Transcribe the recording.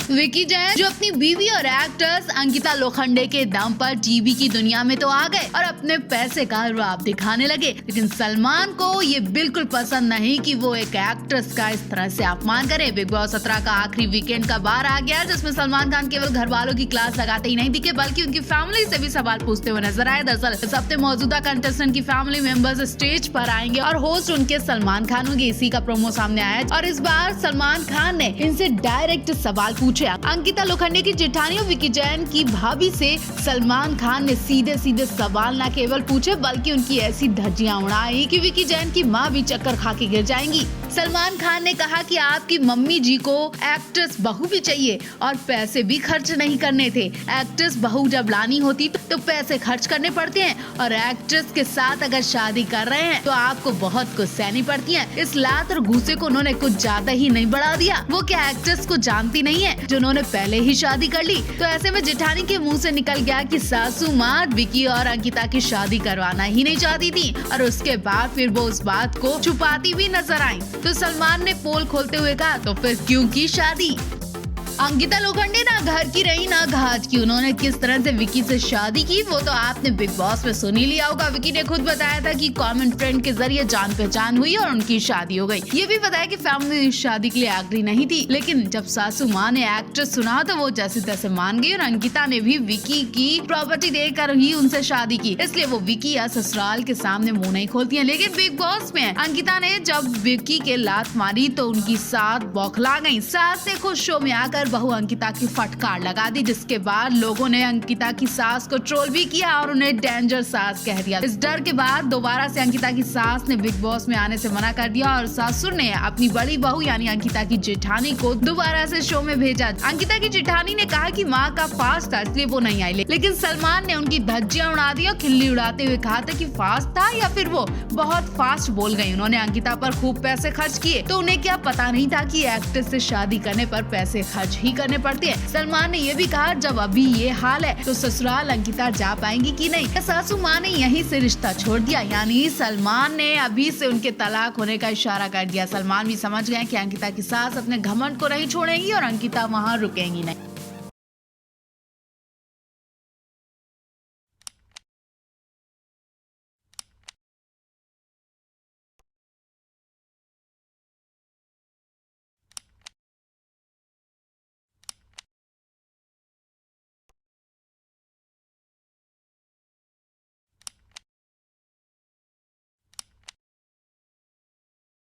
विकी जैन जो अपनी बीवी और एक्ट्रेस अंकिता लोखंडे के दम पर टीवी की दुनिया में तो आ गए और अपने पैसे का रुआब दिखाने लगे, लेकिन सलमान को ये बिल्कुल पसंद नहीं कि वो एक एक्ट्रेस का इस तरह से अपमान करे। बिग बॉस 17 का आखिरी वीकेंड का बार आ गया, जिसमें सलमान खान केवल घर वालों की क्लास लगाते ही नहीं दिखे बल्कि उनकी फैमिली से भी सवाल पूछते हुए नजर आए। दरअसल इस हफ्ते मौजूदा कंटेस्टेंट की फैमिली मेंबर्स स्टेज पर आएंगे और होस्ट उनके सलमान खान होंगे। इसी का प्रोमो सामने आया और इस बार सलमान खान ने इनसे डायरेक्ट सवाल पूछे। अंकिता लोखंडे की जेठानी और विकी जैन की भाभी से सलमान खान ने सीधे सीधे सवाल न केवल पूछे बल्कि उनकी ऐसी धज्जियां उड़ाई कि विकी जैन की मां भी चक्कर खा के गिर जाएंगी। सलमान खान ने कहा कि आपकी मम्मी जी को एक्ट्रेस बहू भी चाहिए और पैसे भी खर्च नहीं करने थे। एक्ट्रेस बहू जब लानी होती तो पैसे खर्च करने पड़ते हैं और एक्ट्रेस के साथ अगर शादी कर रहे हैं तो आपको बहुत कुछ सहनी पड़ती है। इस लात और घूसे को उन्होंने कुछ ज्यादा ही नहीं बढ़ा दिया। वो क्या एक्ट्रेस को जानती नहीं है जो उन्होंने पहले ही शादी कर ली। तो ऐसे में जेठानी के मुंह से निकल गया कि सासू माँ विकी और अंकिता की शादी करवाना ही नहीं चाहती थी और उसके बाद फिर वो उस बात को छुपाती भी नजर आई। तो सलमान ने पोल खोलते हुए कहा, तो फिर क्यों की शादी? अंकिता लोखंडे ना घर की रही ना घाट की। उन्होंने किस तरह से विकी से शादी की वो तो आपने बिग बॉस में सुन ही लिया होगा। विकी ने खुद बताया था कि कॉमन फ्रेंड के जरिए जान पहचान हुई और उनकी शादी हो गई। ये भी बताया कि फैमिली शादी के लिए एग्री नहीं थी, लेकिन जब सासू माँ ने एक्ट्रेस सुना तो वो जैसे तैसे मान गई और अंकिता ने भी विकी की प्रॉपर्टी देकर ही उनसे शादी की। इसलिए वो विकी या ससुराल के सामने मुँह नहीं खोलती है। लेकिन बिग बॉस में अंकिता ने जब विकी के लात मारी तो उनकी सास बौखला गयी। सास ने खुद शो में आकर बहू अंकिता की फटकार लगा दी, जिसके बाद लोगों ने अंकिता की सास को ट्रोल भी किया और उन्हें डेंजर सास कह दिया। इस डर के बाद दोबारा से अंकिता की सास ने बिग बॉस में आने से मना कर दिया और सासुर ने अपनी बड़ी बहू यानी अंकिता की जेठानी को दोबारा से शो में भेजा। अंकिता की जेठानी ने कहा कि माँ का फास्ट था इसलिए वो नहीं आई, लेकिन सलमान ने उनकी धज्जियां उड़ा दी और खिल्ली उड़ाते हुए कहा था कि फास्ट था या फिर वो बहुत फास्ट बोल गई। उन्होंने अंकिता पर खूब पैसे खर्च किए, तो उन्हें क्या पता नहीं था कि एक्ट्रेस से शादी करने पर पैसे खर्च ही करने पड़ते हैं। सलमान ने ये भी कहा जब अभी ये हाल है तो ससुराल अंकिता जा पाएंगी कि नहीं। सासू माँ ने यहीं से रिश्ता छोड़ दिया, यानी सलमान ने अभी से उनके तलाक होने का इशारा कर दिया। सलमान भी समझ गए कि अंकिता की सास अपने घमंड को नहीं छोड़ेंगी और अंकिता वहाँ रुकेंगी नहीं।